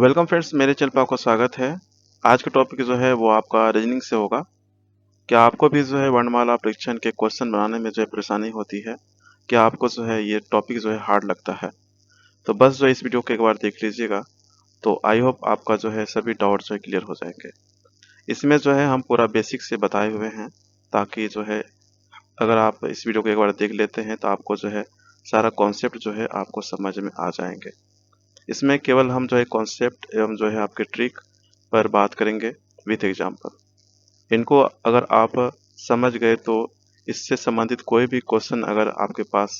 Welcome friends, मेरे channel पे आपका स्वागत है। आज का टॉपिक जो है वो आपका रीजनिंग से होगा। क्या आपको भी जो है वर्णमाला परीक्षण के क्वेश्चन बनाने में जो है परेशानी होती है? क्या आपको जो है ये टॉपिक जो है हार्ड लगता है? तो बस जो है इस वीडियो को एक बार देख लीजिएगा, तो आई होप आपका जो है सभी डाउट जो है क्लियर हो जाएंगे। इसमें जो है हम पूरा बेसिक से बताए हुए हैं, ताकि जो है अगर आप इस वीडियो को एक बार देख लेते हैं तो आपको जो है सारा कॉन्सेप्ट जो है आपको समझ में आ जाएंगे। इसमें केवल हम जो है कॉन्सेप्ट एवं जो है आपके ट्रिक पर बात करेंगे विथ एग्जाम्पल। इनको अगर आप समझ गए तो इससे संबंधित कोई भी क्वेश्चन अगर आपके पास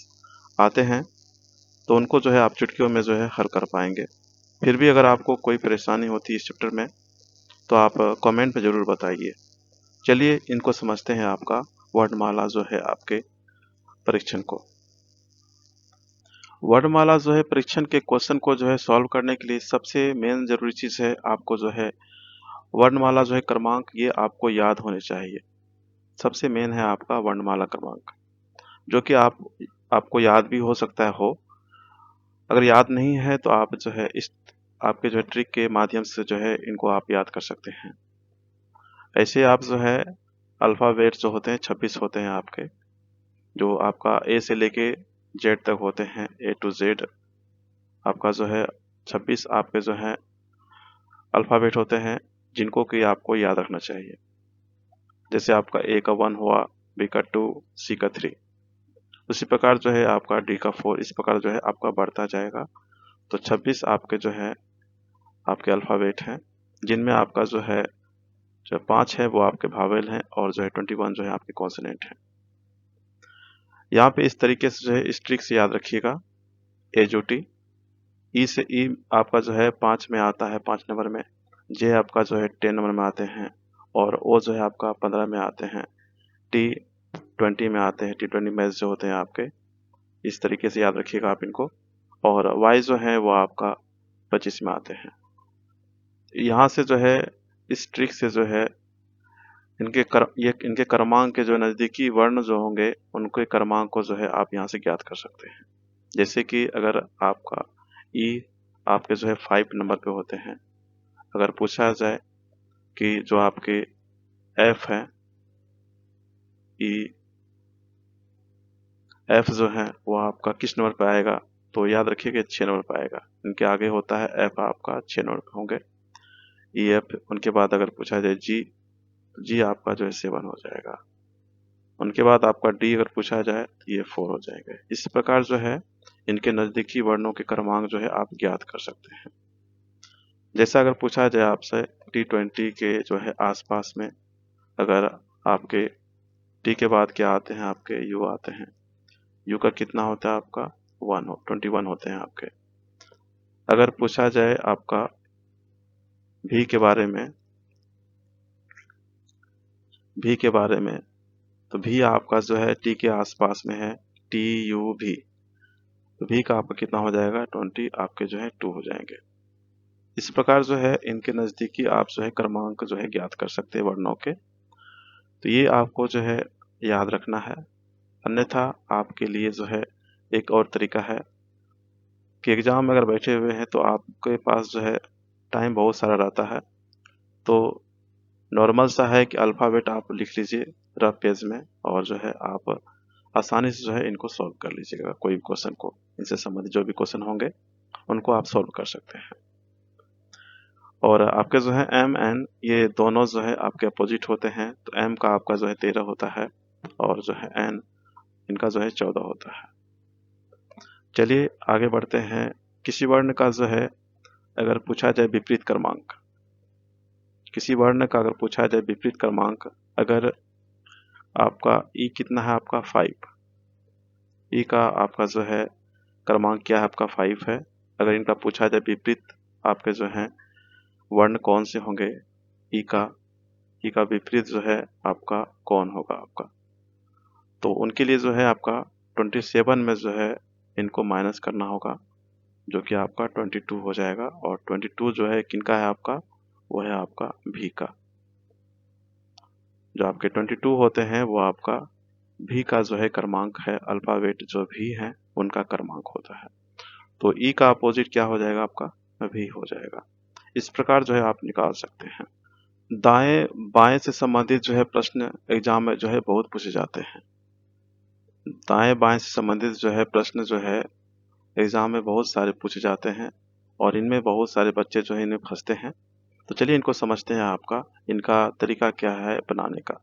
आते हैं तो उनको जो है आप चुटकियों में जो है हल कर पाएंगे। फिर भी अगर आपको कोई परेशानी होती है इस चैप्टर में तो आप कमेंट में ज़रूर बताइए। चलिए इनको समझते हैं, आपका वर्णमाला जो है आपके परीक्षण को। वर्णमाला जो है परीक्षण के क्वेश्चन को जो है सॉल्व करने के लिए सबसे मेन जरूरी चीज़ है, आपको जो है वर्णमाला जो है क्रमांक ये आपको याद होने चाहिए। सबसे मेन है आपका वर्णमाला क्रमांक, जो कि आपको याद भी हो सकता है हो। अगर याद नहीं है तो आप जो है इस आपके जो है ट्रिक के माध्यम से जो है इनको आप याद कर सकते हैं। ऐसे आप जो है अल्फ़ाबेट जो होते हैं 26 होते हैं आपके, जो आपका ए से लेके जेड तक होते हैं, ए टू जेड आपका जो है 26 आपके जो है अल्फ़ाबेट होते हैं, जिनको कि आपको याद रखना चाहिए। जैसे आपका ए का 1 हुआ, बी का 2, सी का 3, उसी प्रकार जो है आपका डी का 4, इस प्रकार जो है आपका बढ़ता जाएगा। तो 26 आपके जो है आपके अल्फ़ाबेट हैं, जिनमें आपका जो है 5 है वो आपके भावेल हैं और जो है 21 जो है आपके कॉन्सोनेंट हैं। यहाँ पे इस तरीके से जो है इस ट्रिक से याद रखिएगा। ए जो टी, ई से ई आपका जो है 5 में आता है, 5 नंबर में। जे आपका जो है 10 नंबर में आते हैं, और ओ जो है आपका 15 में आते हैं। टी 20 में आते हैं, T20 मैच जो होते हैं आपके। इस तरीके से याद रखिएगा आप इनको। और वाई जो है वो आपका 25 में आते हैं। यहाँ से जो है इस ट्रिक से जो है इनके क्रमांक के जो नज़दीकी वर्ण जो होंगे उनके क्रमांक को जो है आप यहाँ से ज्ञात कर सकते हैं। जैसे कि अगर आपका ई आपके जो है 5 नंबर पे होते हैं, अगर पूछा जाए कि जो आपके एफ है, ई एफ जो है वो आपका किस नंबर पे आएगा, तो याद रखिएगा 6 नंबर पे आएगा। इनके आगे होता है एफ, आपका 6 नंबर पे होंगे ई एफ। उनके बाद अगर पूछा जाए जी, तो जी आपका जो है 7 हो जाएगा। उनके बाद आपका डी अगर पूछा जाए तो ये 4 हो जाएगा। इस प्रकार जो है इनके नज़दीकी वर्णों के क्रमांक जो है आप ज्ञात कर सकते हैं। जैसा अगर पूछा जाए आपसे T20 के जो है आसपास में, अगर आपके टी के बाद क्या आते हैं, आपके यू आते हैं। यू का कितना होता है आपका 21 होते हैं आपके। अगर पूछा जाए आपका भी के बारे में, भी के बारे में, तो भी आपका जो है टी के आसपास में है, टी यू भी। तो भी का आपका कितना हो जाएगा 20, आपके जो है 2 हो जाएंगे। इस प्रकार जो है इनके नज़दीकी आप जो है क्रमांक जो है ज्ञात कर सकते हैं वर्णों के। तो ये आपको जो है याद रखना है। अन्यथा आपके लिए जो है एक और तरीका है कि एग्ज़ाम में अगर बैठे हुए हैं तो आपके पास जो है टाइम बहुत सारा रहता है, तो नॉर्मल सा है कि अल्फ़ाबेट आप लिख लीजिए रफ पेज में, और जो है आप आसानी से जो है इनको सॉल्व कर लीजिएगा। कोई भी क्वेश्चन को, इनसे संबंधित जो भी क्वेश्चन होंगे उनको आप सॉल्व कर सकते हैं। और आपके जो है एम एन ये दोनों जो है आपके अपोजिट होते हैं, तो एम का आपका जो है 13 होता है और जो है एन इनका जो है 14 होता है। चलिए आगे बढ़ते हैं। किसी वर्ण का जो है अगर पूछा जाए विपरीत क्रमांक, किसी वर्ण का अगर पूछा जाए विपरीत क्रमांक, अगर आपका ई कितना है, आपका 5, ई का आपका जो है क्रमांक क्या है, आपका 5 है। अगर इनका पूछा जाए विपरीत आपके जो है वर्ण कौन से होंगे, ई का विपरीत जो है आपका कौन होगा आपका, तो उनके लिए जो है आपका 27 में जो है इनको माइनस करना होगा, जो कि आपका 22 हो जाएगा। और 22 जो है किनका है आपका, वो है आपका भी का। जो आपके 22 होते हैं वो आपका भी का जो है क्रमांक है, अल्फ़ाबेट जो भी है उनका क्रमांक होता है। तो ई का अपोजिट क्या हो जाएगा, आपका भी हो जाएगा। इस प्रकार जो है आप निकाल सकते हैं। दाएं बाएं से संबंधित जो है प्रश्न एग्जाम में जो है बहुत पूछे जाते हैं। दाएं बाएं से संबंधित जो है प्रश्न जो है एग्जाम में बहुत सारे पूछे जाते हैं और इनमें बहुत सारे बच्चे जो है इन्हें फंसते हैं। तो चलिए इनको समझते हैं, आपका इनका तरीका क्या है बनाने का।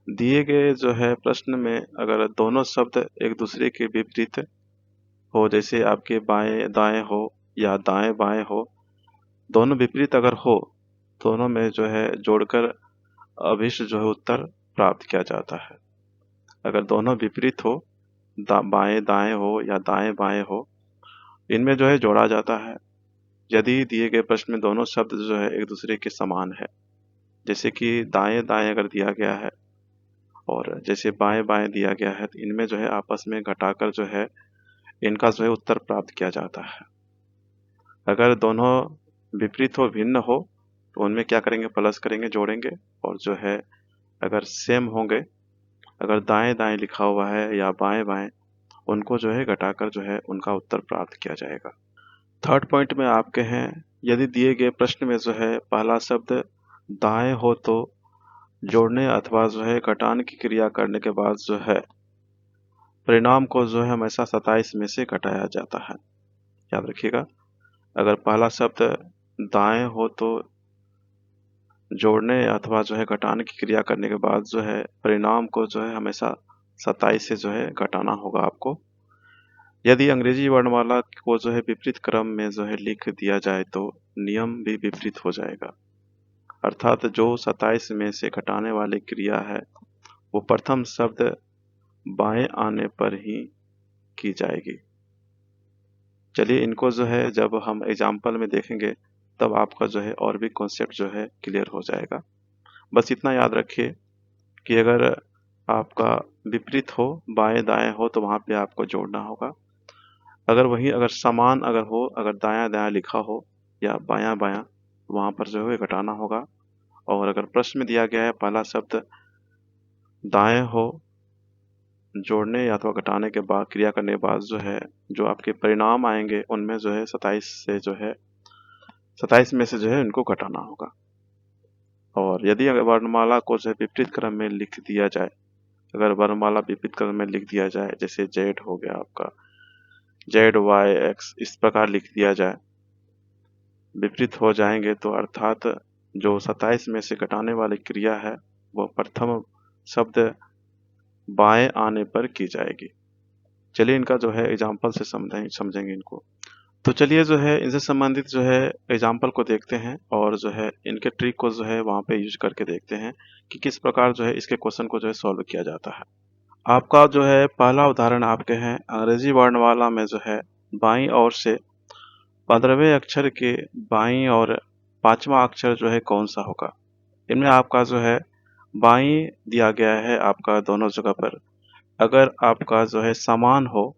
दिए गए जो है प्रश्न में अगर दोनों शब्द एक दूसरे के विपरीत हो, जैसे आपके बाएं दाएं हो या दाएं बाएं हो, दोनों विपरीत अगर हो, दोनों में जो है जोड़कर अभिष्ट जो है उत्तर प्राप्त किया जाता है। अगर दोनों विपरीत हो, बाएं दाएं हो या दाएं बाएं हो, इनमें जो है जोड़ा जाता है। यदि दिए गए प्रश्न में दोनों शब्द जो है एक दूसरे के समान है, जैसे कि दाएं दाएं अगर दिया गया है और जैसे बाएं बाएं दिया गया है, तो इनमें जो है आपस में घटाकर जो है इनका जो है उत्तर प्राप्त किया जाता है। अगर दोनों विपरीत हो, भिन्न हो, तो उनमें क्या करेंगे, प्लस करेंगे, जोड़ेंगे। और जो है अगर सेम होंगे, अगर दाएं दाएं लिखा हुआ है या बाएं बाएं, उनको जो है घटाकर जो है उनका उत्तर प्राप्त किया जाएगा। थर्ड पॉइंट में आपके हैं, यदि दिए गए प्रश्न में जो है पहला शब्द दाएं हो तो जोड़ने अथवा जो है घटाने की क्रिया करने के बाद जो है परिणाम को जो है हमेशा 27 में से घटाया जाता है। याद रखिएगा, अगर पहला शब्द दाएं हो तो जोड़ने अथवा जो है घटाने की क्रिया करने के बाद जो है परिणाम को जो है हमेशा 27 से जो है घटाना होगा आपको। यदि अंग्रेजी वर्णमाला को जो है विपरीत क्रम में जो है लिख दिया जाए तो नियम भी विपरीत हो जाएगा, अर्थात जो 27 में से घटाने वाली क्रिया है वो प्रथम शब्द बाएं आने पर ही की जाएगी। चलिए इनको जो है जब हम एग्जाम्पल में देखेंगे तब आपका जो है और भी कॉन्सेप्ट जो है क्लियर हो जाएगा। बस इतना याद रखिए कि अगर आपका विपरीत हो, बाएं दाएं हो, तो वहाँ पे आपको जोड़ना होगा। अगर समान अगर हो, अगर दायां दायां लिखा हो या बायां बायां, वहाँ पर जो है घटाना होगा। और अगर प्रश्न में दिया गया है पहला शब्द दाएं हो, जोड़ने या अथवा घटाने के बाद क्रिया करने के बाद जो है जो आपके परिणाम आएंगे उनमें जो है 27 में से जो है इनको घटाना होगा। और यदि अगर वर्णमाला को जो है विपरीत क्रम में लिख दिया जाए, अगर वर्णमाला विपरीत क्रम में लिख दिया जाए, जैसे जेड हो गया आपका, जेड वाई एक्स, इस प्रकार लिख दिया जाए, विपरीत हो जाएंगे तो अर्थात जो 27 में से घटाने वाली क्रिया है वो प्रथम शब्द बाएं आने पर की जाएगी। चलिए इनका जो है एग्जाम्पल से समझेंगे इनको। तो चलिए जो है इनसे संबंधित जो है एग्जाम्पल को देखते हैं और जो है इनके ट्रिक को जो है वहाँ पे यूज करके देखते हैं कि किस प्रकार जो है इसके क्वेश्चन को जो है सॉल्व किया जाता है। आपका जो है पहला उदाहरण आपके हैं, अंग्रेजी वर्णमाला में जो है बाईं ओर से 15वें अक्षर के बाईं और 5वां अक्षर जो है कौन सा होगा। इनमें आपका जो है बाईं दिया गया है आपका दोनों जगह पर, अगर आपका जो है समान हो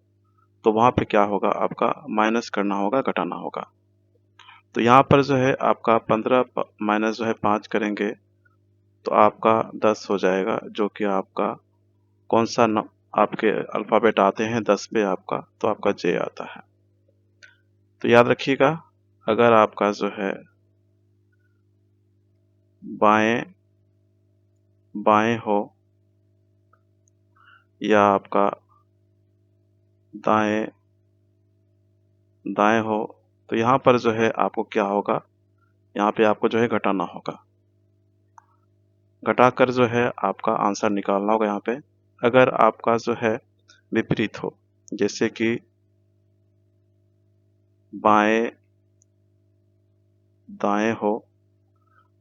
तो वहाँ पे क्या होगा, आपका माइनस करना होगा, घटाना होगा। तो यहाँ पर जो है आपका 15 माइनस जो है 5 करेंगे तो आपका 10 हो जाएगा, जो कि आपका कौन सा आपके अल्फ़ाबेट आते हैं 10 पे आपका, तो आपका जे आता है। तो याद रखिएगा, अगर आपका जो है बाएं बाएं हो या आपका दाएं दाएं हो, तो यहाँ पर जो है आपको क्या होगा, यहाँ पे आपको जो है घटाना होगा, घटाकर जो है आपका आंसर निकालना होगा यहाँ पे। अगर आपका जो है विपरीत हो, जैसे कि बाएं दाएं हो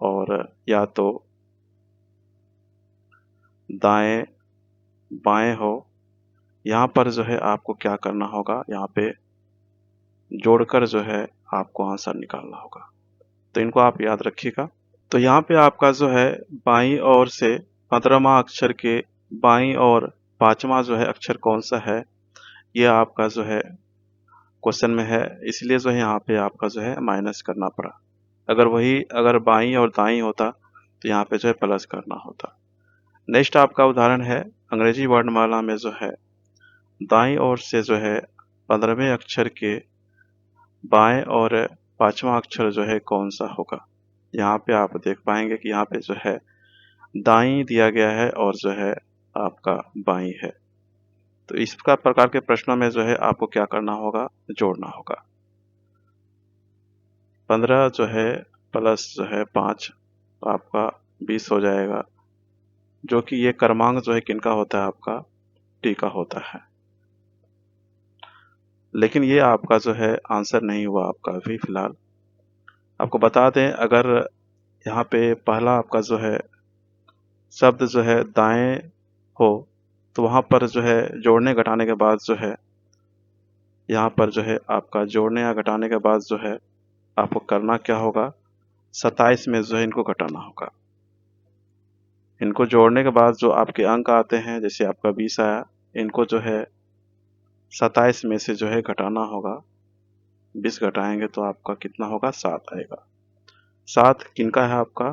और या तो दाएं बाएं हो, यहाँ पर जो है आपको क्या करना होगा, यहाँ पे जोड़कर जो है आपको आंसर निकालना होगा। तो इनको आप याद रखिएगा। तो यहाँ पे आपका जो है बाईं ओर से 15वां अक्षर के बाईं और 5वां जो है अक्षर कौन सा है, ये आपका जो है क्वेश्चन में है, इसलिए जो है यहाँ पे आपका जो है माइनस करना पड़ा। अगर बाईं और दाईं होता तो यहाँ पे जो है प्लस करना होता। नेक्स्ट आपका उदाहरण है, अंग्रेजी वर्णमाला में जो है दाईं ओर से जो है 15वें अक्षर के बाएं और पांचवा अक्षर जो है कौन सा होगा। यहाँ पे आप देख पाएंगे कि यहाँ पे जो है दाईं दिया गया है और जो है आपका बाईं है। तो इस प्रकार के प्रश्नों में जो है आपको क्या करना होगा, जोड़ना होगा। 15 जो है प्लस जो है 5 तो आपका 20 हो जाएगा, जो कि ये क्रमांक जो है किनका होता है, आपका टी का होता है। लेकिन ये आपका जो है आंसर नहीं हुआ आपका अभी फिलहाल। आपको बता दें, अगर यहाँ पे पहला आपका जो है शब्द जो है दाएं हो तो वहाँ पर जो है जोड़ने घटाने के बाद जो है यहाँ पर जो है आपका जोड़ने या घटाने के बाद जो है आपको करना क्या होगा, 27 में जो है इनको घटाना होगा। इनको जोड़ने के बाद जो आपके अंक आते हैं, जैसे आपका 20 आया, इनको जो है 27 में से जो है घटाना होगा। 20 घटाएंगे तो आपका कितना होगा, 7 आएगा। 7 किनका है आपका,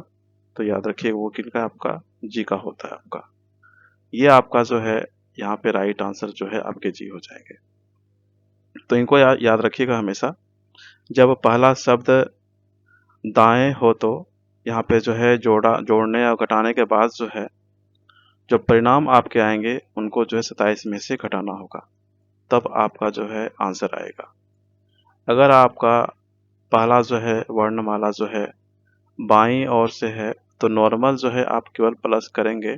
तो याद रखिए वो किनका है, आपका जी का होता है आपका। ये आपका जो है यहाँ पे राइट आंसर जो है आपके जी हो जाएंगे। तो इनको याद रखिएगा हमेशा, जब पहला शब्द दाएं हो तो यहाँ पे जो है जोड़ने या घटाने के बाद जो है जो परिणाम आपके आएंगे उनको जो है 27 में से घटाना होगा, तब आपका जो है आंसर आएगा। अगर आपका पहला जो है वर्णमाला जो है बाईं ओर से है तो नॉर्मल जो है आप केवल प्लस करेंगे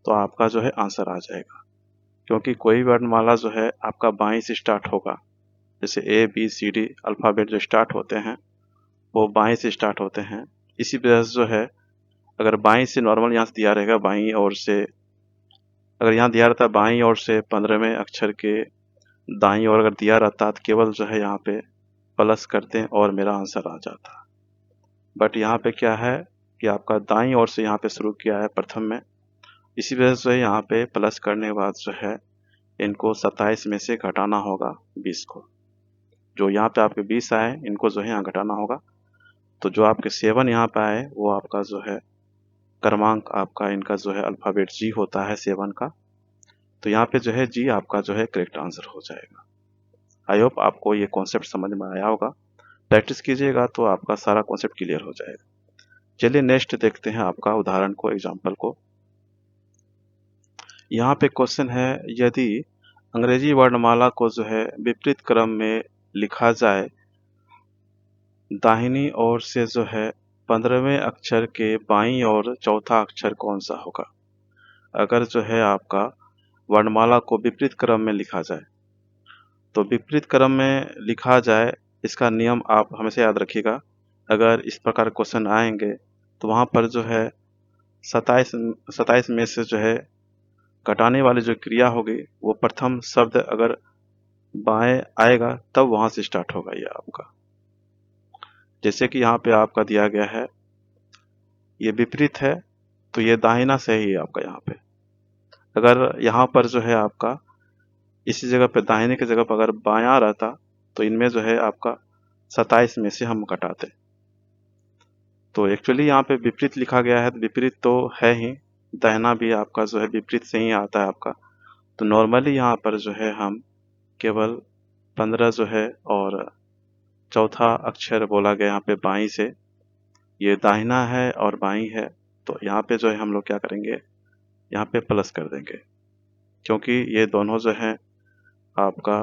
तो आपका जो है आंसर आ जाएगा, क्योंकि कोई वर्णमाला जो है आपका बाईं से स्टार्ट होगा। जैसे A B C D alphabet जो स्टार्ट होते हैं वो बाईं से स्टार्ट होते हैं। इसी वजह से जो है अगर बाईं से नॉर्मल यहाँ से दिया रहेगा, बाईं ओर से अगर यहाँ दिया रहता बाईं ओर से 15वें अक्षर के दाईं ओर अगर दिया रहता तो केवल जो है यहाँ पे प्लस करते हैं और मेरा आंसर आ जाता। बट यहाँ पे क्या है कि आपका दाईं ओर से यहाँ पे शुरू किया है प्रथम में, इसी वजह से यहाँ पे प्लस करने के बाद जो है इनको 27 में से घटाना होगा 20 को। जो यहाँ पे आपके 20 आए इनको जो है यहाँ घटाना होगा, तो जो आपके 7 यहाँ पे आए वो आपका जो है क्रमांक आपका इनका जो है अल्फ़ाबेट जी होता है 7 का। तो यहाँ पे जो है जी आपका जो है करेक्ट आंसर हो जाएगा। आई होप आपको ये कॉन्सेप्ट समझ में आया होगा। प्रैक्टिस कीजिएगा तो आपका सारा कॉन्सेप्ट क्लियर हो जाएगा। चलिए नेक्स्ट देखते हैं आपका उदाहरण को, एग्जाम्पल को। यहाँ पे क्वेश्चन है, यदि अंग्रेजी वर्णमाला को जो है विपरीत क्रम में लिखा जाए, दाहिनी ओर से जो है 15वें अक्षर के बाईं ओर चौथा अक्षर कौन सा होगा। अगर जो है आपका वर्णमाला को विपरीत क्रम में लिखा जाए, तो विपरीत क्रम में लिखा जाए इसका नियम आप हमेशा याद रखिएगा। अगर इस प्रकार क्वेश्चन आएंगे तो वहाँ पर जो है 27 में से जो है घटाने वाली जो क्रिया होगी वो प्रथम शब्द अगर बाएं आएगा तब वहाँ से स्टार्ट होगा ये आपका। जैसे कि यहाँ पे आपका दिया गया है, ये विपरीत है तो ये दाहिना सही है आपका। यहाँ पे अगर यहाँ पर जो है आपका इसी जगह पे दाहिने की जगह पर अगर बायां रहता तो इनमें जो है आपका 27 में से हम घटाते। तो एक्चुअली यहाँ पे विपरीत लिखा गया है तो विपरीत तो है ही, दाहिना भी आपका जो है विपरीत से ही आता है आपका। तो नॉर्मली यहाँ पर जो है हम केवल 15 जो है और चौथा अक्षर बोला गया यहाँ पे बाईं से, ये दाहिना है और बाईं है, तो यहाँ पे जो है हम लोग क्या करेंगे, यहाँ पे प्लस कर देंगे, क्योंकि ये दोनों जो है आपका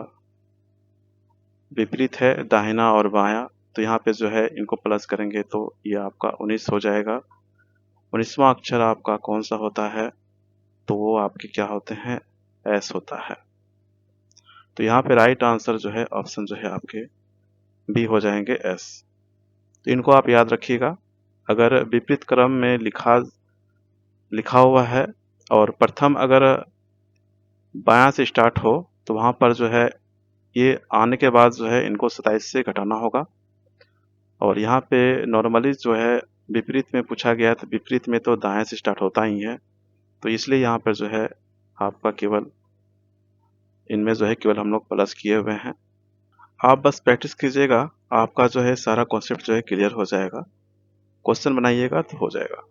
विपरीत है, दाहिना और बायां। तो यहाँ पे जो है इनको प्लस करेंगे तो ये आपका 19 हो जाएगा। 19वां अक्षर आपका कौन सा होता है, तो वो आपके क्या होते हैं, एस होता है। तो यहाँ पे राइट आंसर जो है ऑप्शन जो है आपके बी हो जाएंगे, एस। तो इनको आप याद रखिएगा। अगर विपरीत क्रम में लिखा हुआ है और प्रथम अगर बायां से स्टार्ट हो तो वहाँ पर जो है ये आने के बाद जो है इनको 27 से घटाना होगा। और यहाँ पे नॉर्मली जो है विपरीत में पूछा गया तो विपरीत में तो दाएं से स्टार्ट होता ही है, तो इसलिए यहाँ पर जो है आपका केवल इनमें जो है केवल हम लोग प्लस किए हुए हैं। आप बस प्रैक्टिस कीजिएगा, आपका जो है सारा कॉन्सेप्ट जो है क्लियर हो जाएगा। क्वेश्चन बनाइएगा तो हो जाएगा।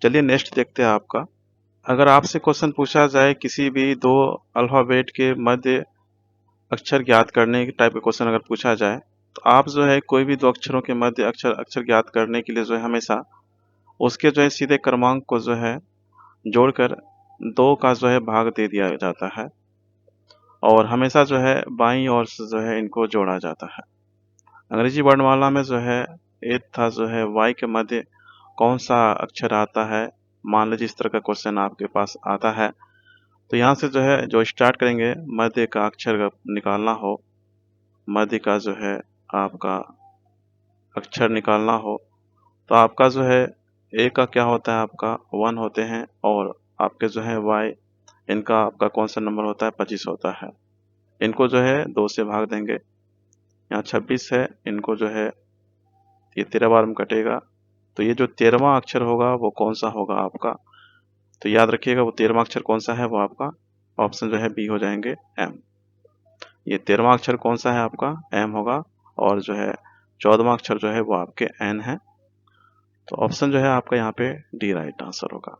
चलिए नेक्स्ट देखते हैं आपका। अगर आपसे क्वेश्चन पूछा जाए किसी भी दो अल्फ़ाबेट के मध्य अक्षर ज्ञात करने के टाइप का क्वेश्चन अगर पूछा जाए तो आप जो है कोई भी दो अक्षरों के मध्य अक्षर अक्षर ज्ञात करने के लिए जो है हमेशा उसके जो है सीधे क्रमांक को जो है जोड़कर 2 का जो है भाग दे दिया जाता है और हमेशा जो है बाईं ओर से जो है इनको जोड़ा जाता है। अंग्रेजी वर्णमाला में जो है ए तथा जो है वाई के मध्य कौन सा अक्षर आता है, मान लीजिए इस तरह का क्वेश्चन आपके पास आता है तो यहाँ से जो है जो स्टार्ट करेंगे मध्य का अक्षर निकालना हो, मध्य का जो है आपका अक्षर निकालना हो तो आपका जो है ए का क्या होता है, आपका 1 होते हैं और आपके जो है वाई इनका आपका कौन सा नंबर होता है, 25 होता है। इनको जो है 2 से भाग देंगे, यहाँ 26 है, इनको जो है ये 13 बार में कटेगा तो ये जो 13वां अक्षर होगा वो कौन सा होगा आपका, तो याद रखिएगा वो 13वां अक्षर कौन सा है, वो आपका ऑप्शन जो है बी हो जाएंगे एम। ये 13वां अक्षर कौन सा है आपका, एम होगा और जो है 14वां अक्षर जो है वो आपके एन है। तो ऑप्शन जो है आपका यहाँ पे डी राइट आंसर होगा।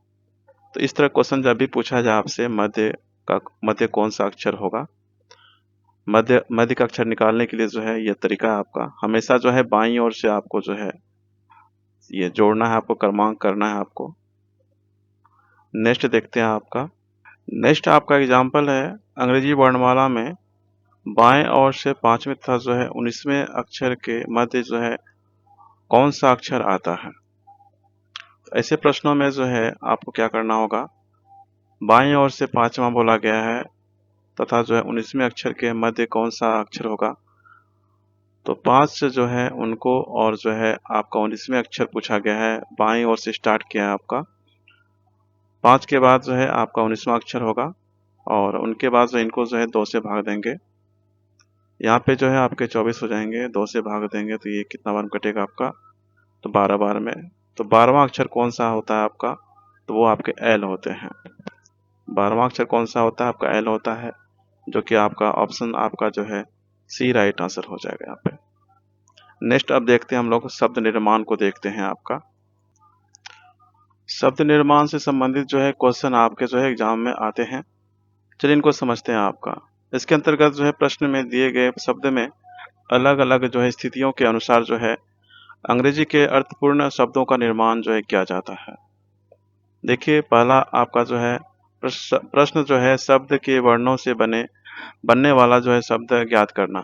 तो इस तरह क्वेश्चन जब भी पूछा जाए आपसे मध्य कौन सा अक्षर होगा, मध्य का अक्षर निकालने के लिए जो है ये तरीका है आपका, हमेशा जो है बाईं ओर से आपको जो है ये जोड़ना है, आपको क्रमांक करना है आपको। नेक्स्ट देखते हैं आपका, नेक्स्ट आपका एग्जाम्पल है अंग्रेजी वर्णमाला में बाएं ओर से 5वें तथा जो है 19वें अक्षर के मध्य जो है कौन सा अक्षर आता है। ऐसे प्रश्नों में जो है आपको क्या करना होगा, बाईं ओर से 5वां बोला गया है तथा जो है 19वें अक्षर के मध्य कौन सा अक्षर होगा, तो 5 से जो है उनको और जो है आपका 19वें अक्षर पूछा गया है, बाईं ओर से स्टार्ट किया है आपका, 5 के बाद जो है आपका 19वां अक्षर होगा और उनके बाद जो इनको जो है 2 से भाग देंगे, यहाँ पे जो है आपके 24 हो जाएंगे, 2 से भाग देंगे तो ये कितना बार कटेगा आपका, तो 12 बार में। तो 12वां अक्षर कौन सा होता है आपका, तो वो आपके एल होते हैं। 12वां अक्षर कौन सा होता है आपका, एल होता है, जो कि आपका ऑप्शन आपका जो है सी राइट आंसर हो जाएगा यहाँ पे। नेक्स्ट अब देखते हैं हम लोग शब्द निर्माण को देखते हैं आपका। शब्द निर्माण से संबंधित जो है क्वेश्चन आपके जो है एग्जाम में आते हैं, चलिए इनको समझते हैं आपका। इसके अंतर्गत जो है प्रश्न में दिए गए शब्द में अलग अलग जो है स्थितियों के अनुसार जो है अंग्रेजी के अर्थपूर्ण शब्दों का निर्माण जो है किया जाता है। देखिए पहला आपका जो है प्रश्न जो है शब्द के वर्णों से बनने वाला जो है शब्द ज्ञात करना।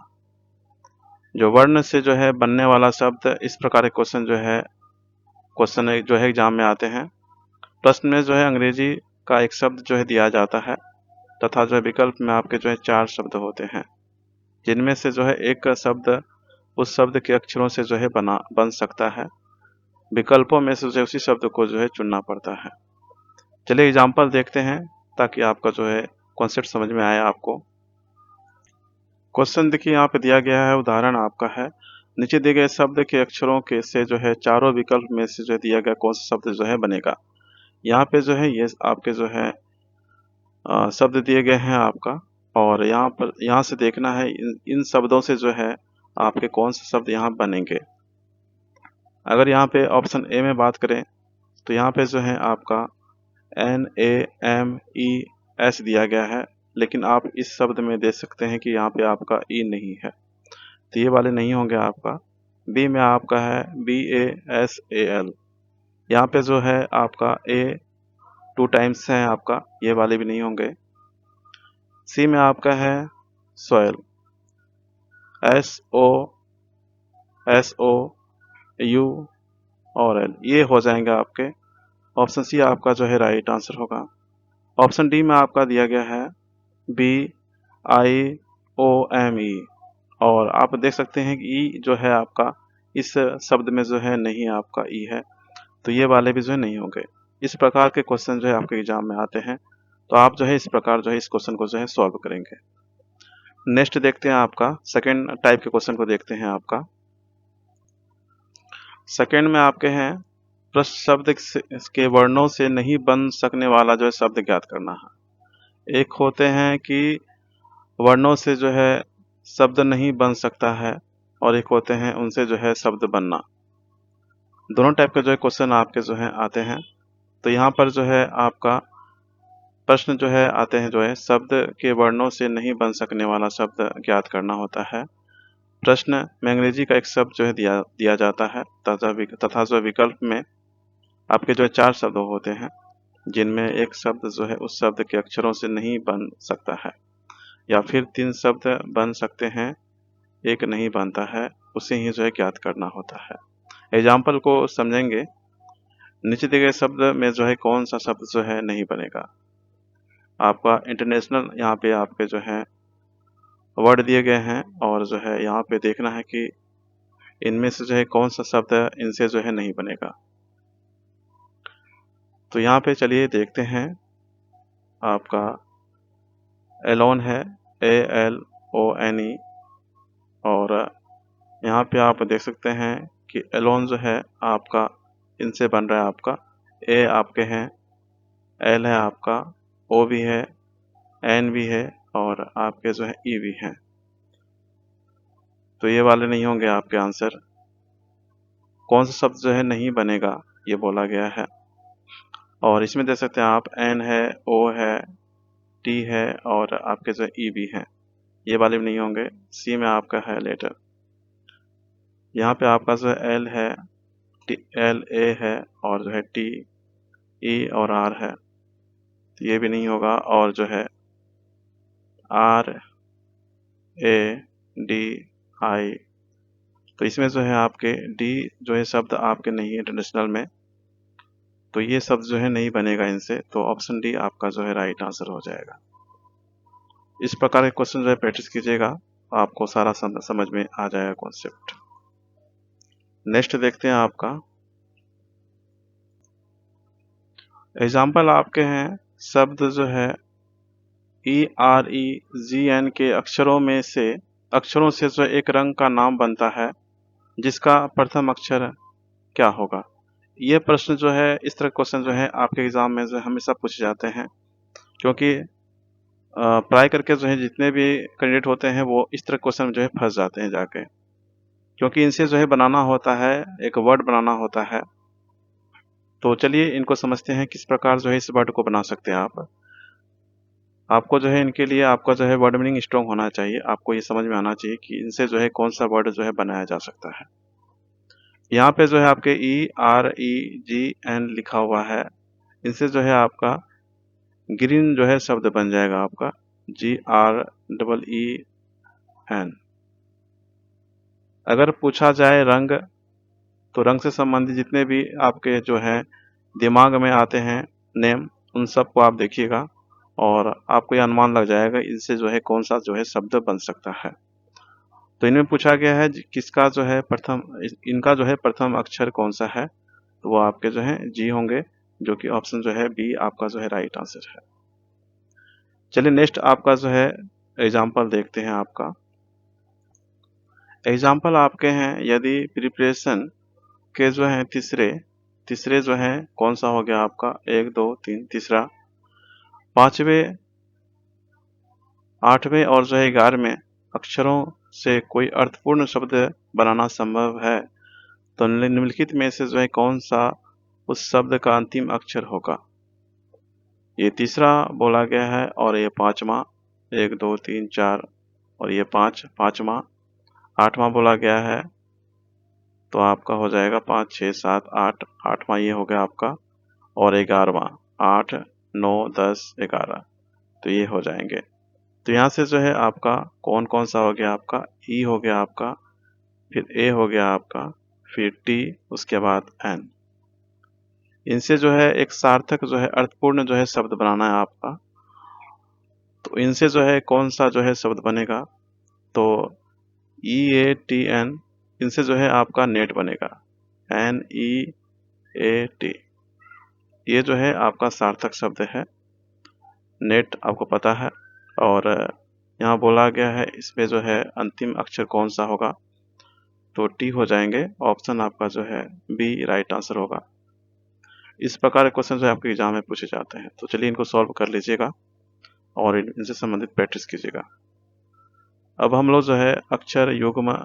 जो वर्ण से जो है बनने वाला शब्द, इस प्रकार के क्वेश्चन जो है एग्जाम में आते हैं। प्रश्न में जो है अंग्रेजी का एक शब्द जो है दिया जाता है तथा जो है विकल्प में आपके जो है 4 शब्द होते हैं, जिनमें से जो है एक शब्द उस शब्द के अक्षरों से जो है बन सकता है। विकल्पों में से जो है उसी शब्द को जो है चुनना पड़ता है। चलिए एग्जाम्पल देखते हैं ताकि आपका जो है कॉन्सेप्ट समझ में आए आपको। क्वेश्चन देखिए यहाँ पे दिया गया है, उदाहरण आपका है, नीचे दिए गए शब्द के अक्षरों के से जो है चारों विकल्प में से जो है दिया गया कौन सा शब्द जो है बनेगा। यहाँ पे जो है ये आपके जो है शब्द दिए गए हैं आपका, और यहाँ से देखना है इन शब्दों से जो है आपके कौन से शब्द यहाँ बनेंगे। अगर यहाँ पे ऑप्शन ए में बात करें तो यहाँ पे जो है आपका NAMES दिया गया है, लेकिन आप इस शब्द में देख सकते हैं कि यहाँ पे आपका ई नहीं है, तो ये वाले नहीं होंगे आपका। बी में आपका है BASAL, यहाँ पे जो है आपका ए 2 टाइम्स है आपका, ये वाले भी नहीं होंगे। सी में आपका है सोयल, SOSOUL, ये हो जाएंगे आपके। ऑप्शन सी आपका जो है राइट आंसर होगा। ऑप्शन डी में आपका दिया गया है BIOME, और आप देख सकते हैं कि ई जो है आपका इस शब्द में जो है नहीं आपका ई है, तो ये वाले भी जो है नहीं होंगे। इस प्रकार के क्वेश्चन जो है आपके एग्जाम में आते हैं, तो आप जो है इस प्रकार जो है इस क्वेश्चन को जो है सॉल्व करेंगे। नेक्स्ट देखते हैं आपका सेकेंड टाइप के क्वेश्चन को देखते हैं आपका। सेकेंड में आपके हैं प्रश्न शब्द के वर्णों से नहीं बन सकने वाला जो है शब्द ज्ञात करना है। एक होते हैं कि वर्णों से जो है शब्द नहीं बन सकता है, और एक होते हैं उनसे जो है शब्द बनना। दोनों टाइप के जो है क्वेश्चन आपके जो है आते हैं। तो यहाँ पर जो है आपका प्रश्न जो है आते हैं जो है शब्द के वर्णों से नहीं बन सकने वाला शब्द ज्ञात करना होता है। प्रश्न में अंग्रेजी का एक शब्द जो है दिया जाता है तथा जो विकल्प में आपके जो है 4 शब्द होते हैं, जिनमें एक शब्द जो है उस शब्द के अक्षरों से नहीं बन सकता है, या फिर 3 शब्द बन सकते हैं, एक नहीं बनता है, उसे ही जो है ज्ञात करना होता है। एग्जाम्पल को समझेंगे। नीचे दिए गए शब्द में जो है कौन सा शब्द जो है नहीं बनेगा। आपका इंटरनेशनल यहाँ पे आपके जो है वर्ड दिए गए हैं और जो है यहाँ पे देखना है कि इनमें से जो है कौन सा शब्द इनसे जो है नहीं बनेगा। तो यहाँ पे चलिए देखते हैं। आपका एलोन है, ALONE, और यहाँ पे आप देख सकते हैं कि एलोन जो है आपका इनसे बन रहा है। आपका ए आपके हैं, एल है आपका, ओ भी है, एन भी है और आपके जो है ई भी हैं। तो ये वाले नहीं होंगे आपके आंसर। कौन सा शब्द जो है नहीं बनेगा ये बोला गया है। और इसमें देख सकते हैं आप एन है, ओ है, टी है और आपके जो ई भी हैं। ये वाले भी नहीं होंगे। सी में आपका है लेटर। यहाँ पे आपका जो है एल है, LA है और जो है TE और R है, तो ये भी नहीं होगा। और जो है RADI, तो इसमें जो है आपके डी जो है शब्द आपके नहीं है इंटरनेशनल में, तो ये शब्द जो है नहीं बनेगा इनसे। तो ऑप्शन डी आपका जो है राइट आंसर हो जाएगा। इस प्रकार के क्वेश्चन जो है प्रैक्टिस कीजिएगा, आपको सारा समझ में आ जाएगा कॉन्सेप्ट। नेक्स्ट देखते हैं आपका एग्जाम्पल। आपके हैं शब्द जो है EREGN के अक्षरों से जो एक रंग का नाम बनता है, जिसका प्रथम अक्षर क्या होगा। ये प्रश्न जो है, इस तरह क्वेश्चन जो है आपके एग्जाम में जो है हमेशा पूछे जाते हैं, क्योंकि प्राय करके जो है जितने भी कैंडिडेट होते हैं वो इस तरह क्वेश्चन में जो है फंस जाते हैं जाके, क्योंकि इनसे जो है बनाना होता है, एक वर्ड बनाना होता है। तो चलिए इनको समझते हैं किस प्रकार जो है इस वर्ड को बना सकते हैं आप। आपको जो है इनके लिए आपका जो है वर्ड मीनिंग स्ट्रॉन्ग होना चाहिए। आपको ये समझ में आना चाहिए कि इनसे जो है कौन सा वर्ड जो है बनाया जा सकता है। यहाँ पे जो है आपके EREGN लिखा हुआ है, इनसे जो है आपका ग्रीन जो है शब्द बन जाएगा आपका GREEN। अगर पूछा जाए रंग, तो रंग से संबंधित जितने भी आपके जो है दिमाग में आते हैं नेम, उन सबको आप देखिएगा और आपको ये अनुमान लग जाएगा इनसे जो है कौन सा जो है शब्द बन सकता है। तो इनमें पूछा गया है किसका जो है इनका जो है प्रथम अक्षर कौन सा है, तो वो आपके जो है जी होंगे, जो कि ऑप्शन जो है बी आपका जो है राइट आंसर है। चलिए नेक्स्ट आपका जो है एग्जाम्पल देखते हैं। आपका एग्जाम्पल आपके हैं, यदि प्रिपरेशन के जो है तीसरे जो है कौन सा हो गया आपका 1 2 3 तीसरा, 5वें 8वें और जो है 11वें अक्षरों से कोई अर्थपूर्ण शब्द बनाना संभव है, तो निम्नलिखित में से जो है कौन सा उस शब्द का अंतिम अक्षर होगा। ये तीसरा बोला गया है और ये 5वां, 1 2 3 4 और ये 5वां, 8वां बोला गया है, तो आपका हो जाएगा 5 6 7 8, 8वां ये हो गया आपका, और 11वां 8 9 10 11, तो ये हो जाएंगे। तो यहाँ से जो है आपका कौन कौन सा हो गया, आपका ई हो गया आपका, फिर ए हो गया आपका, फिर टी, उसके बाद एन। इनसे जो है एक सार्थक जो है अर्थपूर्ण जो है शब्द बनाना है आपका। तो इनसे जो है कौन सा जो है शब्द बनेगा, तो EATN, इनसे जो है आपका नेट बनेगा, NEAT, ये जो है आपका सार्थक शब्द है। नेट आपको पता है। और यहाँ बोला गया है इसमें जो है अंतिम अक्षर कौन सा होगा, तो टी हो जाएंगे। ऑप्शन आपका जो है बी राइट आंसर होगा। इस प्रकार के क्वेश्चन जो है आपके एग्जाम में पूछे जाते हैं। तो चलिए इनको सॉल्व कर लीजिएगा और इनसे संबंधित प्रैक्टिस कीजिएगा। अब हम लोग जो है अक्षर युग्म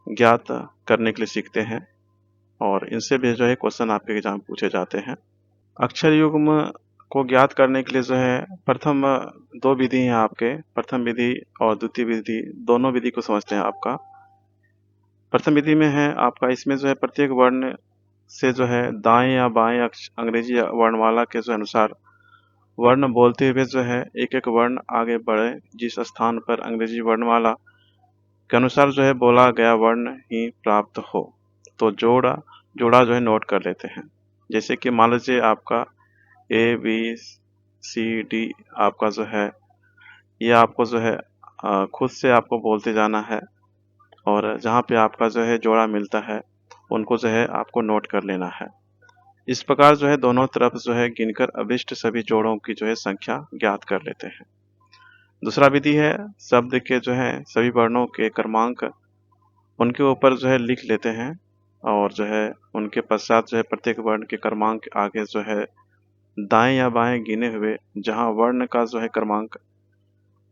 ज्ञात करने के लिए सीखते हैं, और इनसे भी जो है क्वेश्चन आपके एग्जाम में पूछे जाते हैं। अक्षर युग्म को ज्ञात करने के लिए जो है प्रथम दो विधि हैं आपके, प्रथम विधि और द्वितीय विधि, दोनों विधि को समझते हैं आपका। प्रथम विधि में है आपका, इसमें जो है प्रत्येक वर्ण से जो है दाएं या बाएं अंग्रेजी वर्णमाला के जो अनुसार वर्ण बोलते हुए जो है एक एक वर्ण आगे बढ़े, जिस स्थान पर अंग्रेजी वर्णमाला के अनुसार जो है बोला गया वर्ण ही प्राप्त हो। तो जोड़ा जो है नोट कर लेते हैं। जैसे कि मान लीजिए आपका ए बी सी डी आपका जो है, ये आपको जो है खुद से आपको बोलते जाना है, और जहाँ पे आपका जो है जोड़ा मिलता है उनको जो है आपको नोट कर लेना है। इस प्रकार जो है दोनों तरफ जो है गिनकर अभिष्ट सभी जोड़ों की जो है संख्या ज्ञात कर लेते हैं। दूसरा विधि है शब्द के जो है सभी वर्णों के क्रमांक उनके ऊपर जो है लिख लेते हैं, और जो है उनके पश्चात जो है प्रत्येक वर्ण के क्रमांक आगे जो है दाएं या बाएं गिने हुए जहां वर्ण का जो है क्रमांक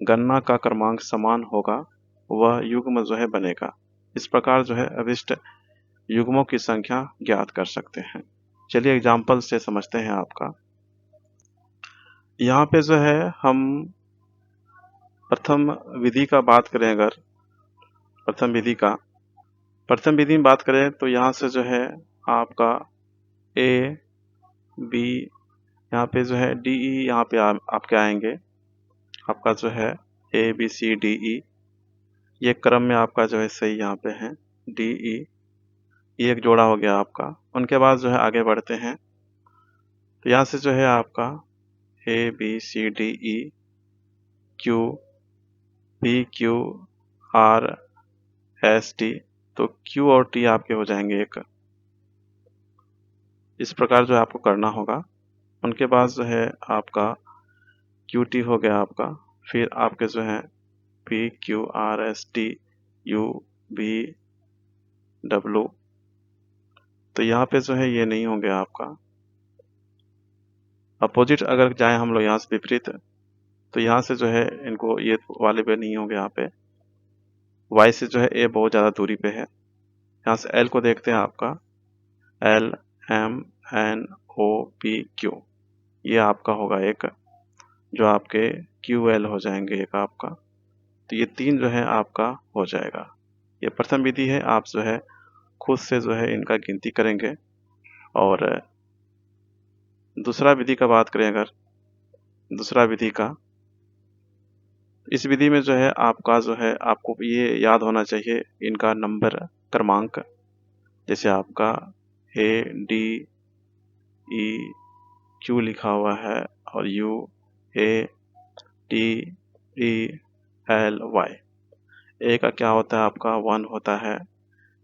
गणना का क्रमांक समान होगा वह युग्म जो है बनेगा। इस प्रकार जो है अभिष्ट युग्मों की संख्या ज्ञात कर सकते हैं। चलिए एग्जाम्पल से समझते हैं आपका। यहाँ पे जो है हम प्रथम विधि का बात करें, अगर प्रथम विधि में बात करें तो यहाँ से जो है आपका ए बी, यहाँ पे जो है डी ई, यहाँ पे आपके आएंगे आपका जो है ए बी सी डी ई, ये क्रम में आपका जो है सही यहाँ पे है डी ई, ये एक जोड़ा हो गया आपका। उनके बाद जो है आगे बढ़ते हैं तो यहाँ से जो है आपका A B C D E Q P Q R S T, तो क्यू और टी आपके हो जाएंगे एक। इस प्रकार जो है आपको करना होगा। उनके बाद जो है आपका क्यू टी हो गया आपका, फिर आपके जो है P Q R S T U B W, तो यहाँ पे जो है ये नहीं होंगे आपका। अपोजिट अगर जाएं हम लोग यहाँ से विपरीत, तो यहाँ से जो है इनको ये वाले पे नहीं होंगे। यहाँ पे वाई से जो है ए बहुत ज़्यादा दूरी पे है। यहाँ से एल को देखते हैं आपका L M N O P Q, ये आपका होगा एक, जो आपके क्यू एल हो जाएंगे एक आपका। तो ये तीन जो है आपका हो जाएगा। ये प्रथम विधि है, आप जो है खुद से जो है इनका गिनती करेंगे। और दूसरा विधि का बात करें, अगर दूसरा विधि का, इस विधि में जो है आपका जो है आपको ये याद होना चाहिए इनका नंबर क्रमांक। जैसे आपका ए डी ई क्यू लिखा हुआ है और U A T E L Y. A का क्या होता है आपका 1 होता है,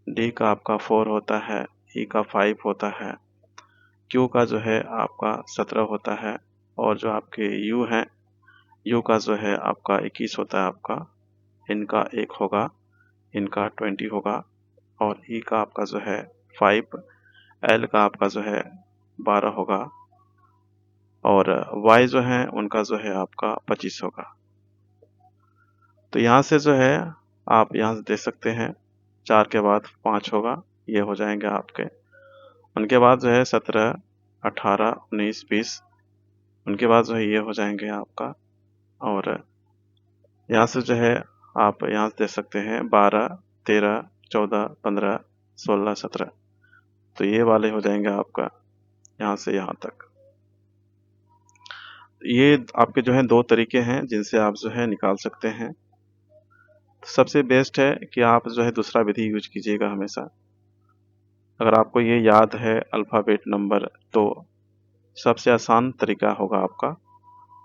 डी का आपका 4 होता है, ई का 5 होता है, क्यू का जो है आपका 17 होता है, और जो आपके यू हैं यू का जो है आपका 21 होता है आपका। इनका 1 होगा, इनका 20 होगा, और ई का आपका जो है 5, एल का आपका जो है 12 होगा, और वाई जो है उनका जो है आपका 25 होगा। तो यहाँ से जो है आप यहाँ से देख सकते हैं 4 के बाद 5 होगा, ये हो जाएंगे आपके। उनके बाद जो है 17 18 19 20, उनके बाद जो है ये हो जाएंगे आपका। और यहाँ से जो है आप यहाँ से देख सकते हैं 12 13 14 15 16 17, तो ये वाले हो जाएंगे आपका यहाँ से यहाँ तक। ये आपके जो है 2 तरीके हैं जिनसे आप जो है निकाल सकते हैं। सबसे बेस्ट है कि आप जो है दूसरा विधि यूज कीजिएगा हमेशा। अगर आपको ये याद है अल्फ़ाबेट नंबर, तो सबसे आसान तरीका होगा आपका।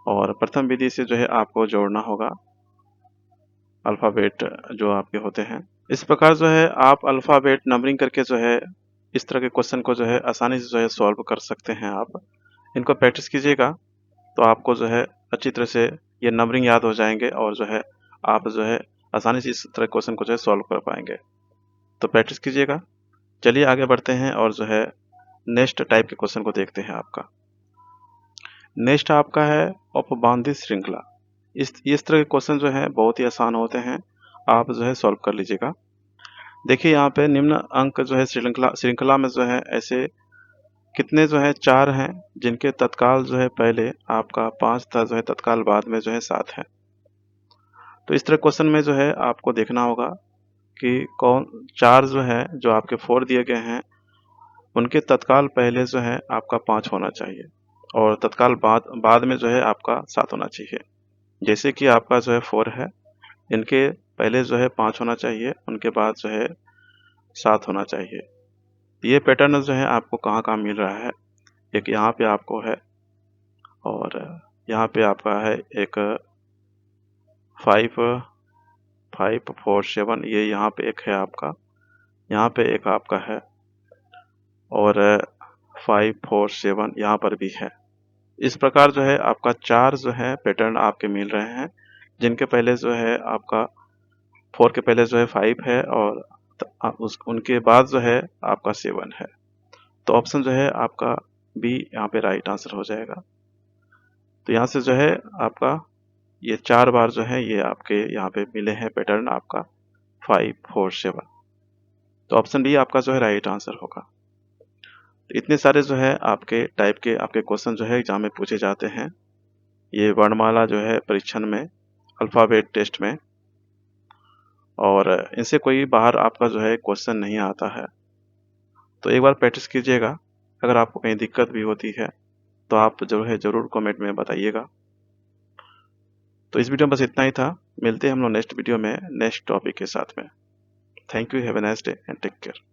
और प्रथम विधि से जो है आपको जोड़ना होगा अल्फ़ाबेट जो आपके होते हैं। इस प्रकार जो है आप अल्फ़ाबेट नंबरिंग करके जो है इस तरह के क्वेश्चन को जो है आसानी से जो है सॉल्व कर सकते हैं। आप इनको प्रैक्टिस कीजिएगा तो आपको जो है अच्छी तरह से ये नंबरिंग याद हो जाएंगे, और जो है आप जो है आसानी से इस तरह क्वेश्चन को जो है सॉल्व कर पाएंगे। तो प्रैक्टिस कीजिएगा। चलिए आगे बढ़ते हैं और जो है नेक्स्ट टाइप के क्वेश्चन को देखते हैं। आपका नेक्स्ट आपका है औपबंधित श्रृंखला। इस तरह के क्वेश्चन जो है बहुत ही आसान होते हैं, आप जो है सॉल्व कर लीजिएगा। देखिए यहाँ पे निम्न अंक जो है श्रृंखला में जो है ऐसे कितने जो है 4 हैं जिनके तत्काल जो है पहले आपका 5 था, जो है तत्काल बाद में जो है 7 है। तो इस तरह क्वेश्चन में जो है आपको देखना होगा कि कौन 4 जो है जो आपके 4 दिए गए हैं उनके तत्काल पहले जो है आपका 5 होना चाहिए और तत्काल बाद बाद में जो है आपका 7 होना चाहिए। जैसे कि आपका जो है 4 है, इनके पहले जो है 5 होना चाहिए, उनके बाद जो है 7 होना चाहिए। ये पैटर्न जो है आपको कहाँ-कहाँ मिल रहा है, एक यहाँ पे आपको है और यहाँ पे आपका है एक 5 5 4 7, ये यहाँ पे एक है आपका, यहाँ पे एक आपका है और 5 4 7 यहाँ पर भी है। इस प्रकार जो है आपका 4 जो है पैटर्न आपके मिल रहे हैं, जिनके पहले जो है आपका 4 के पहले जो है 5 है और उनके बाद जो है आपका 7 है। तो ऑप्शन जो है आपका बी यहाँ पे राइट आंसर हो जाएगा। तो यहाँ से जो है आपका ये 4 बार जो है ये आपके यहाँ पे मिले हैं पैटर्न आपका 5 4 7। तो ऑप्शन डी आपका जो है राइट आंसर होगा। तो इतने सारे जो है आपके टाइप के आपके क्वेश्चन जो है एग्जाम में पूछे जाते हैं, ये वर्णमाला जो है परीक्षण में, अल्फ़ाबेट टेस्ट में, और इनसे कोई बाहर आपका जो है क्वेश्चन नहीं आता है। तो एक बार प्रैक्टिस कीजिएगा। अगर आपको कहीं दिक्कत भी होती है तो आप जो है ज़रूर कमेंट में बताइएगा। तो इस वीडियो में बस इतना ही था। मिलते हैं हम लोग नेक्स्ट वीडियो में नेक्स्ट टॉपिक के साथ में। Thank you, have a nice day and take care.